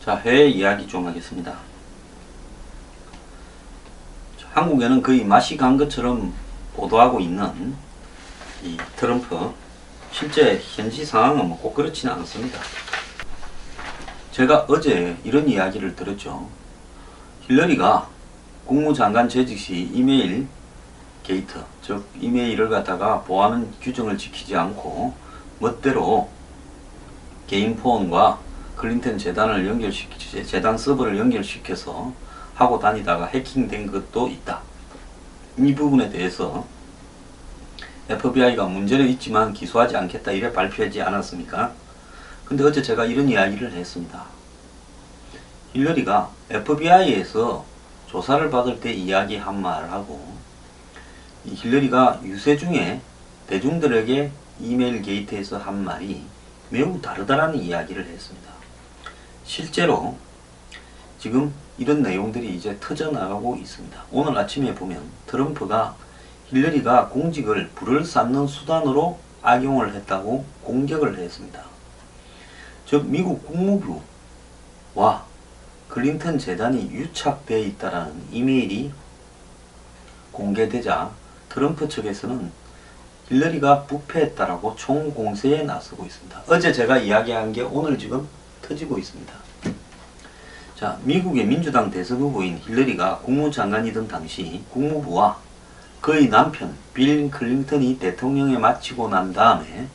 자, 해외 이야기 좀 하겠습니다. 한국에는 거의 맛이 간 것처럼 보도하고 있는 이 트럼프, 실제 현지 상황은 꼭 그렇지는 않습니다. 제가 어제 이런 이야기를 들었죠. 힐러리가 국무장관 재직 시 이메일 게이트, 즉 이메일을 갖다가 보호하는 규정을 지키지 않고 멋대로 개인 폰과 클린턴 재단을 재단 서버를 연결시켜서 하고 다니다가 해킹된 것도 있다. 이 부분에 대해서 FBI가 문제는 있지만 기소하지 않겠다 이래 발표하지 않았습니까? 근데 어제 제가 이런 이야기를 했습니다. 힐러리가 FBI에서 조사를 받을 때 이야기한 말하고 이 힐러리가 유세 중에 대중들에게 이메일 게이트에서 한 말이 매우 다르다라는 이야기를 했습니다. 실제로 지금 이런 내용들이 이제 터져나가고 있습니다. 오늘 아침에 보면 트럼프가 힐러리가 공직을 불을 쌓는 수단으로 악용을 했다고 공격을 했습니다. 즉 미국 국무부와 클린턴 재단이 유착되어 있다는 이메일이 공개되자 트럼프 측에서는 힐러리가 부패했다라고 총공세에 나서고 있습니다. 어제 제가 이야기한 게 오늘 지금 터지고 있습니다. 자, 미국의 민주당 대선 후보인 힐러리가 국무장관이던 당시 국무부와 그의 남편 빌 클린턴이 대통령에 마치고 난 다음에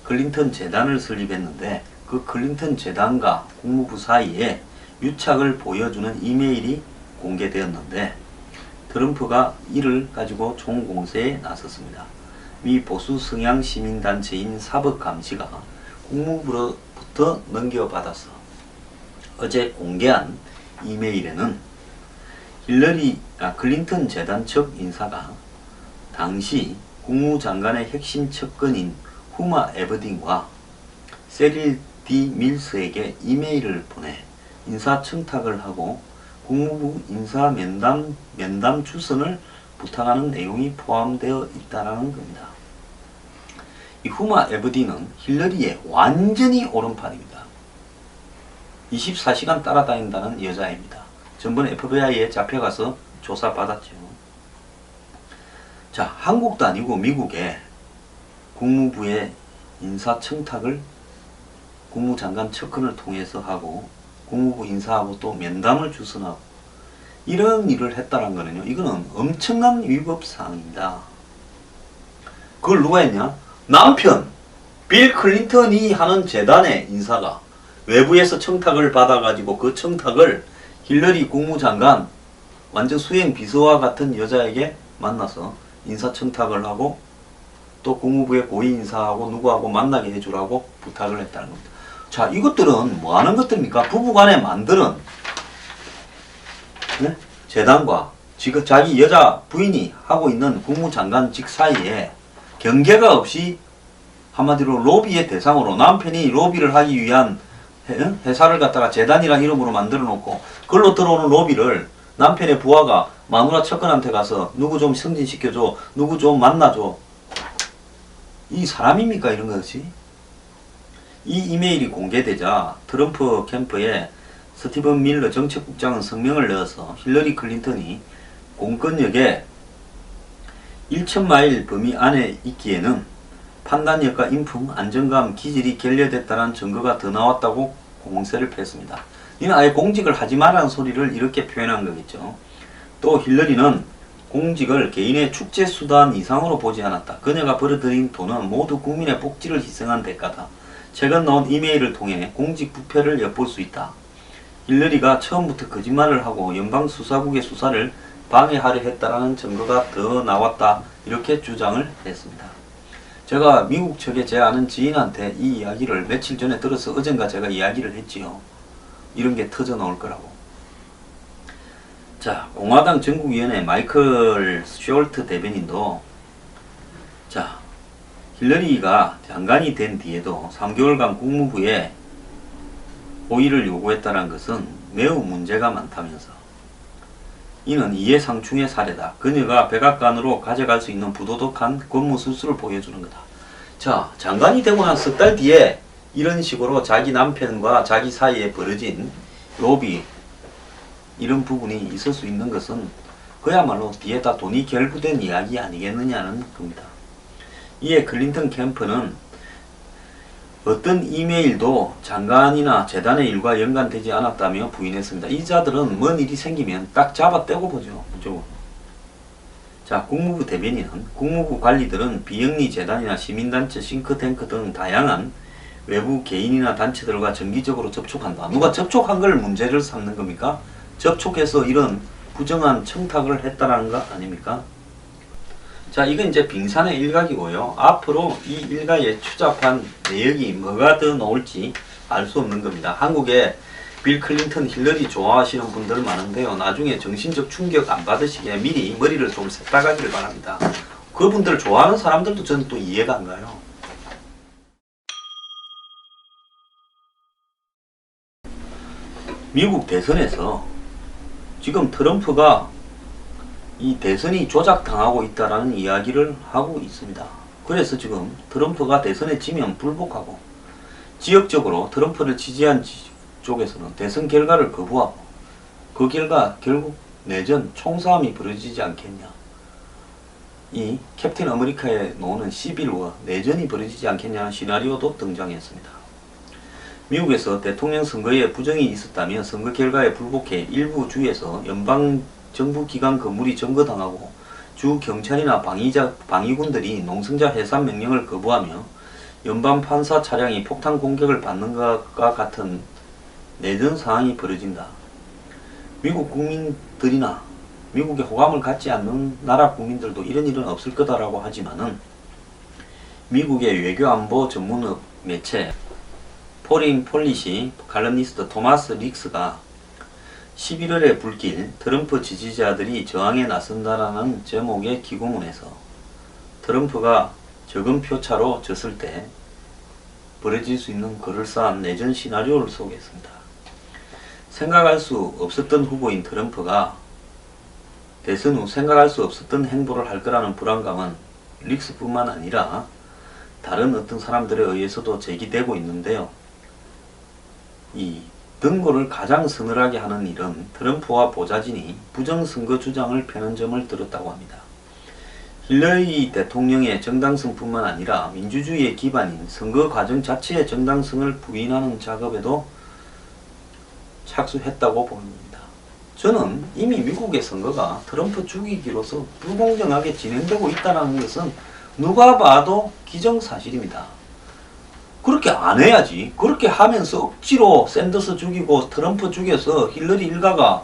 클린턴 재단을 설립했는데 그 클린턴 재단과 국무부 사이에 유착을 보여주는 이메일이 공개되었는데 트럼프가 이를 가지고 총공세에 나섰습니다. 미 보수 성향 시민단체인 사법감시가 국무부로부터 넘겨받아서 어제 공개한 이메일에는 클린턴 재단 측 인사가 당시 국무장관의 핵심 측근인 후마 에버딩과 세릴 디 밀스에게 이메일을 보내 인사 청탁을 하고 국무부 인사 면담 주선을 부탁하는 내용이 포함되어 있다는 겁니다. 이 후마 에버딩은 힐러리의 완전히 오른팔입니다. 24시간 따라다닌다는 여자입니다. 전번에 FBI에 잡혀가서 조사받았죠. 자, 한국도 아니고 미국의 국무부의 인사 청탁을 국무장관 측근을 통해서 하고 국무부 인사하고 또 면담을 주선하고 이런 일을 했다는 거는요, 이거는 엄청난 위법사항입니다. 그걸 누가 했냐? 남편 빌 클린턴이 하는 재단의 인사가 외부에서 청탁을 받아가지고 그 청탁을 힐러리 국무장관 완전 수행 비서와 같은 여자에게 만나서 인사 청탁을 하고 또 국무부의 고위 인사하고 누구하고 만나게 해주라고 부탁을 했다는 겁니다. 자, 이것들은 뭐 하는 것들입니까? 부부간에 만드는 네? 재단과 지금 자기 여자 부인이 하고 있는 국무장관직 사이에 경계가 없이 한마디로 로비의 대상으로 남편이 로비를 하기 위한 회사를 갖다가 재단이라는 이름으로 만들어 놓고 그걸로 들어오는 로비를 남편의 부하가 마누라 측근한테 가서 누구 좀 승진시켜줘, 누구 좀 만나줘. 이 사람입니까 이런 것이? 이 이메일이 공개되자 트럼프 캠프에 스티븐 밀러 정책국장은 성명을 내어서 힐러리 클린턴이 공권력에 1,000마일 범위 안에 있기에는 판단력과 인품, 안정감, 기질이 결여됐다는 증거가 더 나왔다고 공세를 폈습니다. 이는 아예 공직을 하지 말라는 소리를 이렇게 표현한 거겠죠. 또 힐러리는 공직을 개인의 축제수단 이상으로 보지 않았다. 그녀가 벌어들인 돈은 모두 국민의 복지를 희생한 대가다. 최근 나온 이메일을 통해 공직 부패를 엿볼 수 있다. 힐러리가 처음부터 거짓말을 하고 연방수사국의 수사를 방해하려 했다라는 증거가 더 나왔다. 이렇게 주장을 했습니다. 제가 미국 측에 제 아는 지인한테 이 이야기를 며칠 전에 들어서 어젠가 제가 이야기를 했지요. 이런 게 터져 나올 거라고. 자, 공화당 전국위원회 마이클 쇼얼트 대변인도 자, 힐러리가 장관이 된 뒤에도 3개월간 국무부에 호의를 요구했다는 것은 매우 문제가 많다면서 이는 이해상충의 사례다. 그녀가 백악관으로 가져갈 수 있는 부도덕한 권무술수를 보여주는 거다. 자, 장관이 되고 난 석 달 뒤에 이런 식으로 자기 남편과 자기 사이에 벌어진 로비 이런 부분이 있을 수 있는 것은 그야말로 뒤에다 돈이 결부된 이야기 아니겠느냐는 겁니다. 이에 클린턴 캠프는 어떤 이메일도 장관이나 재단의 일과 연관되지 않았다며 부인했습니다. 이 자들은 뭔 일이 생기면 딱 잡아 떼고 보죠. 무조건. 자, 국무부 대변인은 국무부 관리들은 비영리 재단이나 시민단체, 싱크탱크 등 다양한 외부 개인이나 단체들과 정기적으로 접촉한다. 누가 접촉한 걸 문제를 삼는 겁니까? 접촉해서 이런 부정한 청탁을 했다라는 거 아닙니까? 자, 이건 이제 빙산의 일각이고요. 앞으로 이 일각에 추잡한 내역이 뭐가 더 나올지 알 수 없는 겁니다. 한국에 빌 클린턴, 힐러리 좋아하시는 분들 많은데요. 나중에 정신적 충격 안 받으시게 미리 머리를 좀 셌다 가기를 바랍니다. 그분들 좋아하는 사람들도 저는 또 이해가 안 가요. 미국 대선에서 지금 트럼프가 이 대선이 조작당하고 있다라는 이야기를 하고 있습니다. 그래서 지금 트럼프가 대선에 지면 불복하고 지역적으로 트럼프를 지지한 쪽에서는 대선 결과를 거부하고 그 결과 결국 내전 총싸움이 벌어지지 않겠냐. 이 캡틴 아메리카에 나오는 시빌워 내전이 벌어지지 않겠냐는 시나리오도 등장했습니다. 미국에서 대통령 선거에 부정이 있었다면 선거 결과에 불복해 일부 주에서 연방정부기관 건물이 점거당하고 주 경찰이나 방위군들이 농성자 해산 명령을 거부하며 연방판사 차량이 폭탄 공격을 받는 것과 같은 내전 상황이 벌어진다. 미국 국민들이나 미국에 호감을 갖지 않는 나라 국민들도 이런 일은 없을 거다라고 하지만은 미국의 외교안보 전문업 매체 포린 폴리시 칼럼니스트 토마스 릭스가 11월에 불길 트럼프 지지자들이 저항에 나선다라는 제목의 기고문에서 트럼프가 적은 표차로 졌을 때 벌어질 수 있는 그럴싸한 내전 시나리오를 소개했습니다. 생각할 수 없었던 후보인 트럼프가 대선 후 생각할 수 없었던 행보를 할 거라는 불안감은 릭스뿐만 아니라 다른 어떤 사람들에 의해서도 제기되고 있는데요. 이 등고를 가장 서늘하게 하는 일은 트럼프와 보좌진이 부정선거 주장을 펴는 점을 들었다고 합니다. 힐러리 대통령의 정당성뿐만 아니라 민주주의의 기반인 선거 과정 자체의 정당성을 부인하는 작업에도 착수했다고 보입니다. 저는 이미 미국의 선거가 트럼프 죽이기로서 불공정하게 진행되고 있다는 것은 누가 봐도 기정사실입니다. 그렇게 안 해야지. 그렇게 하면서 억지로 샌더스 죽이고 트럼프 죽여서 힐러리 일가가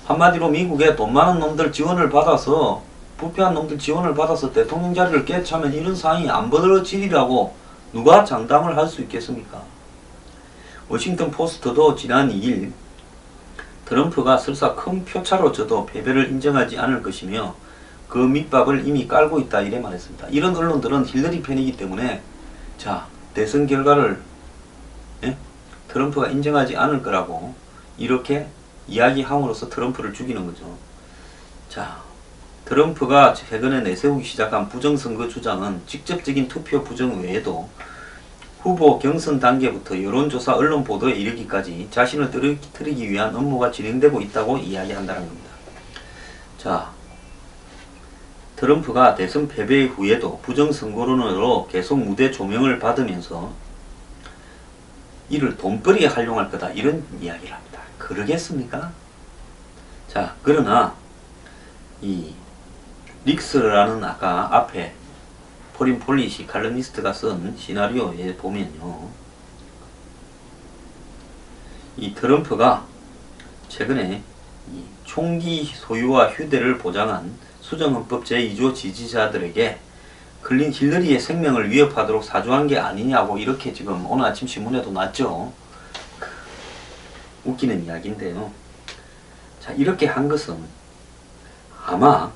한마디로 미국에 돈 많은 놈들 지원을 받아서 부패한 놈들 지원을 받아서 대통령 자리를 깨차면 이런 상황이 안 벌어지리라고 누가 장담을 할 수 있겠습니까? 워싱턴 포스트도 지난 2일 트럼프가 설사 큰 표차로 져도 패배를 인정하지 않을 것이며 그 밑밥을 이미 깔고 있다 이래 말했습니다. 이런 언론들은 힐러리 편이기 때문에 자 대선 결과를 트럼프가 인정하지 않을 거라고 이렇게 이야기함으로써 트럼프를 죽이는 거죠. 자, 트럼프가 최근에 내세우기 시작한 부정선거 주장은 직접적인 투표 부정 외에도 후보 경선 단계부터 여론조사 언론 보도에 이르기까지 자신을 틀이기 위한 업무가 진행되고 있다고 이야기한다는 겁니다. 자, 트럼프가 대선 패배 후에도 부정선거론으로 계속 무대 조명을 받으면서 이를 돈벌이에 활용할 거다 이런 이야기를 합니다. 그러겠습니까? 자, 그러나 이 릭스라는 아까 앞에 포린 폴리시 칼럼니스트가 쓴 시나리오에 보면요, 이 트럼프가 최근에 이 총기 소유와 휴대를 보장한 수정헌법 제2조 지지자들에게 힐러리의 생명을 위협하도록 사주한 게 아니냐고 이렇게 지금 오늘 아침 신문에도 났죠. 웃기는 이야기인데요. 자, 이렇게 한 것은 아마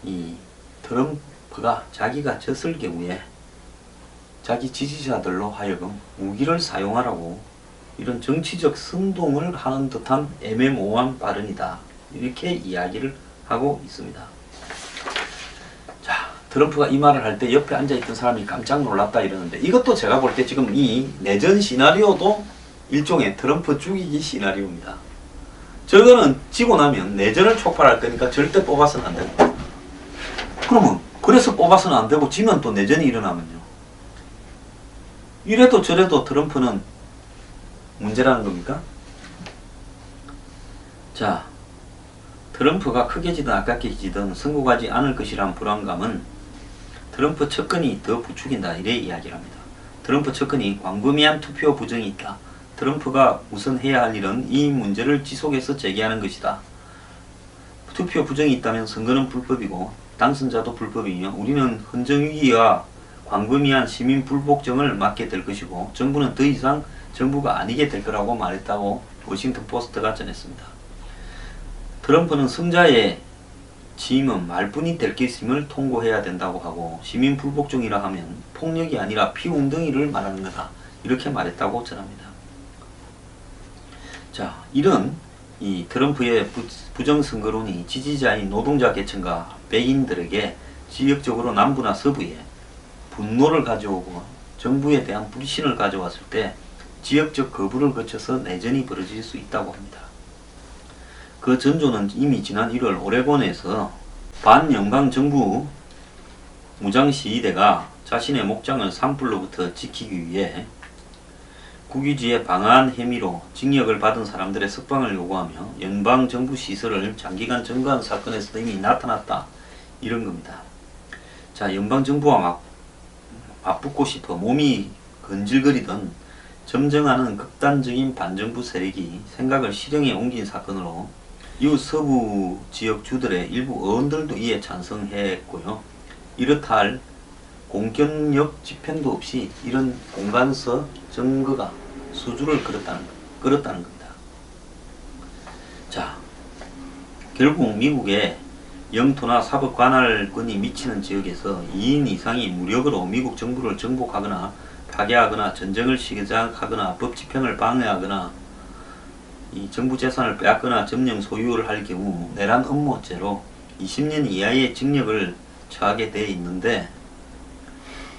이 트럼프가 자기가 졌을 경우에 자기 지지자들로 하여금 무기를 사용하라고 이런 정치적 선동을 하는 듯한 애매모호한 발언이다. 이렇게 이야기를 하고 있습니다. 자, 트럼프가 이 말을 할 때 옆에 앉아있던 사람이 깜짝 놀랐다 이러는데 이것도 제가 볼 때 지금 이 내전 시나리오도 일종의 트럼프 죽이기 시나리오입니다. 저거는 지고 나면 내전을 촉발할 거니까 절대 뽑아서는 안 된다. 그러면 그래서 뽑아서는 안 되고 지면 또 내전이 일어나면요. 이래도 저래도 트럼프는 문제라는 겁니까? 자, 트럼프가 크게 지든 아깝게 지든 성공하지 않을 것이란 불안감은 트럼프 측근이 더 부추긴다, 이래 이야기를 합니다. 트럼프 측근이 광범위한 투표 부정이 있다. 트럼프가 우선 해야 할 일은 이 문제를 지속해서 제기하는 것이다. 투표 부정이 있다면 선거는 불법이고 당선자도 불법이며 우리는 헌정위기와 광범위한 시민 불복종을 맞게 될 것이고 정부는 더 이상 정부가 아니게 될 거라고 말했다고 워싱턴 포스트가 전했습니다. 트럼프는 승자의 취임은 말뿐이 될 것임을 통고해야 된다고 하고 시민 불복종이라 하면 폭력이 아니라 피웅덩이를 말하는 거다, 이렇게 말했다고 전합니다. 자, 이런 이 트럼프의 부정선거론이 지지자인 노동자 계층과 백인들에게 지역적으로 남부나 서부에 분노를 가져오고 정부에 대한 불신을 가져왔을 때 지역적 거부를 거쳐서 내전이 벌어질 수 있다고 합니다. 그 전조는 이미 지난 1월 오레곤에서 반연방 정부 무장시위대가 자신의 목장을 산불로부터 지키기 위해 국유지에 방한 혐의로 징역을 받은 사람들의 석방을 요구하며 연방정부 시설을 장기간 점거한 사건에서도 이미 나타났다, 이런 겁니다. 자, 연방정부와 맞붙고 싶어 몸이 건질거리던 점령하는 극단적인 반정부 세력이 생각을 실행에 옮긴 사건으로 이웃 서부 지역 주들의 일부 의원들도 이에 찬성했고요. 이렇다 할 공권력 집행도 없이 이런 공간서 증거가 수주를 끌었다는 겁니다. 자, 결국 미국의 영토나 사법 관할권이 미치는 지역에서 2인 이상이 무력으로 미국 정부를 정복하거나 파괴하거나 전쟁을 시작하거나 법 집행을 방해하거나 이 정부 재산을 빼앗거나 점령 소유를 할 경우 내란 음모죄로 20년 이하의 징역을 처하게 되어 있는데,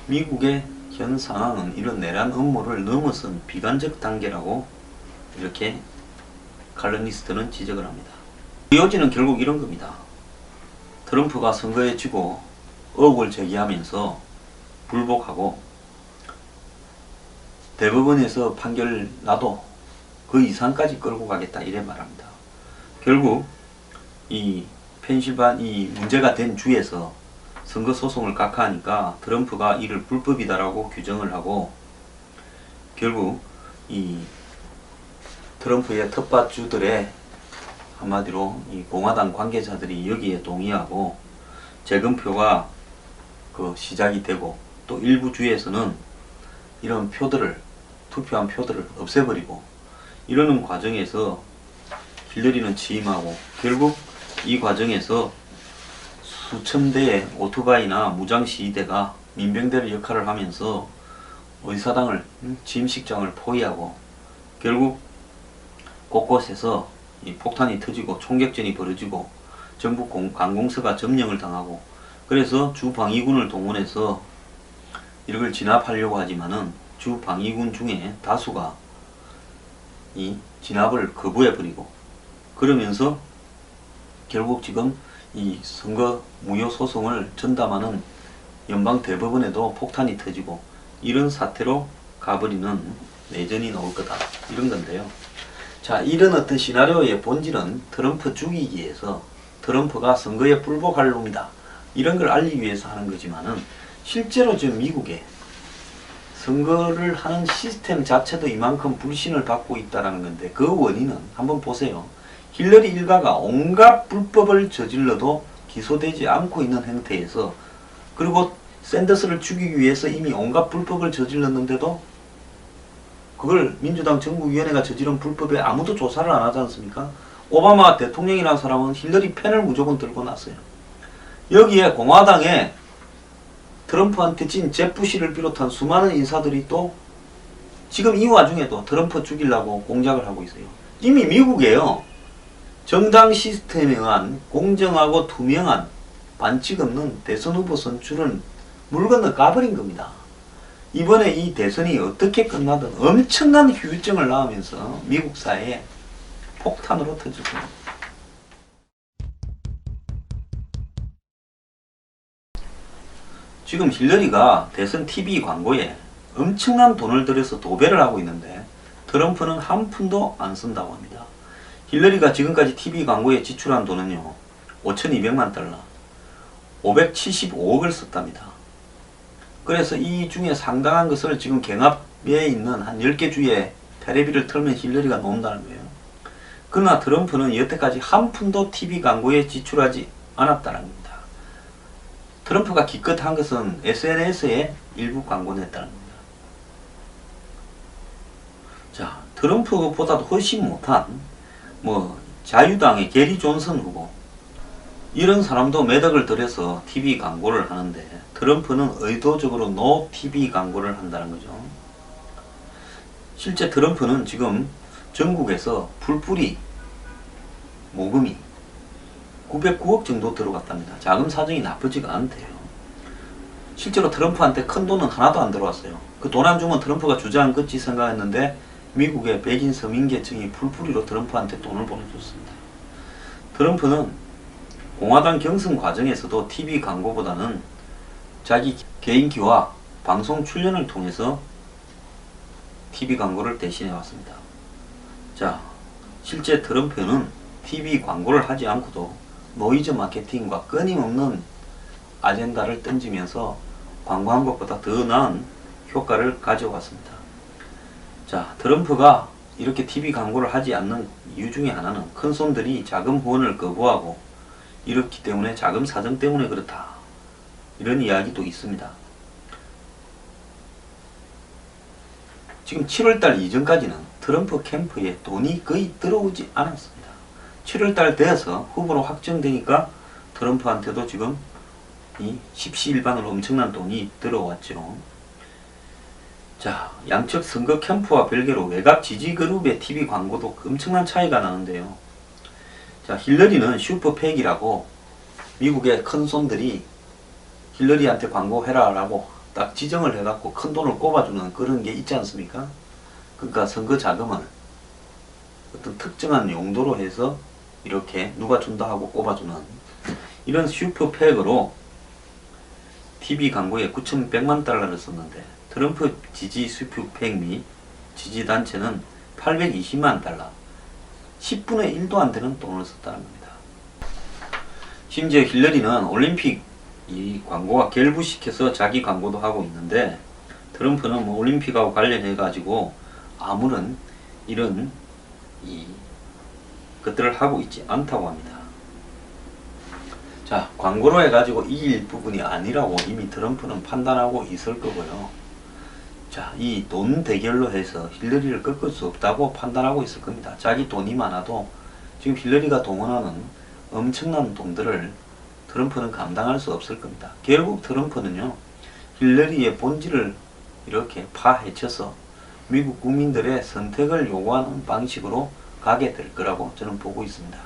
미국의 현 상황은 이런 내란 음모를 넘어선 비관적 단계라고 이렇게 칼럼니스트는 지적을 합니다. 요지는 결국 이런 겁니다. 트럼프가 선거에 지고 의혹을 제기하면서 불복하고 대법원에서 판결 나도 그 이상까지 끌고 가겠다, 이래 말합니다. 결국 이 문제가 된 주에서 선거 소송을 각하하니까 트럼프가 이를 불법이다라고 규정을 하고, 결국 이 트럼프의 텃밭주들의 한마디로 이 공화당 관계자들이 여기에 동의하고 재검표가 시작이 되고, 또 일부 주에서는 이런 투표한 표들을 없애버리고 이러는 과정에서 힐러리는 취임하고, 결국 이 과정에서 수천 대의 오토바이나 무장시위대가 민병대의 역할을 하면서 의사당을, 취임식장을 포위하고, 결국 곳곳에서 이 폭탄이 터지고 총격전이 벌어지고 정부 관공서가 점령을 당하고, 그래서 주 방위군을 동원해서 이걸 진압하려고 하지만은 주 방위군 중에 다수가 이 진압을 거부해버리고, 그러면서 결국 지금 이 선거 무효 소송을 전담하는 연방 대법원에도 폭탄이 터지고 이런 사태로 가버리는 내전이 나올 거다, 이런 건데요. 자, 이런 어떤 시나리오의 본질은 트럼프 죽이기에서 트럼프가 선거에 불복할 놈이다, 이런 걸 알리기 위해서 하는 거지만은, 실제로 지금 미국에 선거를 하는 시스템 자체도 이만큼 불신을 받고 있다는 건데, 그 원인은 한번 보세요. 힐러리 일가가 온갖 불법을 저질러도 기소되지 않고 있는 행태에서, 그리고 샌더스를 죽이기 위해서 이미 온갖 불법을 저질렀는데도 그걸 민주당 정부위원회가 저지른 불법에 아무도 조사를 안 하지 않습니까? 오바마 대통령이라는 사람은 힐러리 펜을 무조건 들고 났어요. 여기에 공화당에 트럼프한테 진 제프시를 비롯한 수많은 인사들이 또 지금 이 와중에도 트럼프 죽이려고 공작을 하고 있어요. 이미 미국에요, 정당 시스템에 의한 공정하고 투명한 반칙 없는 대선 후보 선출은 물 건너 가버린 겁니다. 이번에 이 대선이 어떻게 끝나든 엄청난 후유증을 낳으면서 미국 사회에 폭탄으로 터질 겁니다. 지금 힐러리가 대선 TV 광고에 엄청난 돈을 들여서 도배를 하고 있는데 트럼프는 한 푼도 안 쓴다고 합니다. 힐러리가 지금까지 TV 광고에 지출한 돈은요 5,200만 달러 575억을 썼답니다. 그래서 이 중에 상당한 것을 지금 경합에 있는 한 10개 주에 테레비를 틀면 힐러리가 놓는다는 거예요. 그러나 트럼프는 여태까지 한 푼도 TV 광고에 지출하지 않았다는 겁니다. 트럼프가 기껏 한 것은 SNS에 일부 광고를 냈다는 겁니다. 자, 트럼프보다도 훨씬 못한 자유당의 게리 존슨 후보 이런 사람도 매덕을 들여서 TV 광고를 하는데 트럼프는 의도적으로 노 TV 광고를 한다는 거죠. 실제 트럼프는 지금 전국에서 풀뿌리 모금이 909억 정도 들어갔답니다. 자금 사정이 나쁘지가 않대요. 실제로 트럼프한테 큰 돈은 하나도 안 들어왔어요. 그 돈 안 주면 트럼프가 주저앉 겠지 생각했는데 미국의 백인 서민계층이 풀뿌리로 트럼프한테 돈을 보내줬습니다. 트럼프는 공화당 경선 과정에서도 TV 광고보다는 자기 개인기와 방송 출연을 통해서 TV 광고를 대신해 왔습니다. 자, 실제 트럼프는 TV 광고를 하지 않고도 노이즈 마케팅과 끊임없는 아젠다를 던지면서 광고한 것보다 더 나은 효과를 가져왔습니다. 자, 트럼프가 이렇게 TV 광고를 하지 않는 이유 중에 하나는 큰손들이 자금 후원을 거부하고 이렇기 때문에 자금 사정 때문에 그렇다. 이런 이야기도 있습니다. 지금 7월달 이전까지는 트럼프 캠프에 돈이 거의 들어오지 않았습니다. 7월달 되어서 후보로 확정되니까 트럼프한테도 지금 이 십시일반으로 엄청난 돈이 들어왔죠. 자, 양측 선거 캠프와 별개로 외곽 지지그룹의 TV 광고도 엄청난 차이가 나는데요. 자, 힐러리는 슈퍼팩이라고 미국의 큰손들이 힐러리한테 광고해라 라고 딱 지정을 해갖고 큰 돈을 꼽아주는 그런 게 있지 않습니까? 그러니까 선거 자금을 어떤 특정한 용도로 해서 이렇게 누가 준다 하고 꼽아주는 이런 슈퍼팩으로 TV 광고에 9,100만 달러를 썼는데 트럼프 지지 슈퍼팩 및 지지단체는 820만 달러 10분의 1도 안 되는 돈을 썼다는 겁니다. 심지어 힐러리는 올림픽 이 광고가 결부시켜서 자기 광고도 하고 있는데 트럼프는 올림픽하고 관련해 가지고 아무런 이런 것들을 하고 있지 않다고 합니다. 자, 광고로 해가지고 이길 부분이 아니라고 이미 트럼프는 판단하고 있을 거고요. 자, 이 돈 대결로 해서 힐러리를 꺾을 수 없다고 판단하고 있을 겁니다. 자기 돈이 많아도 지금 힐러리가 동원하는 엄청난 돈들을 트럼프는 감당할 수 없을 겁니다. 결국 트럼프는요, 힐러리의 본질을 이렇게 파헤쳐서 미국 국민들의 선택을 요구하는 방식으로 가게 될 거라고 저는 보고 있습니다.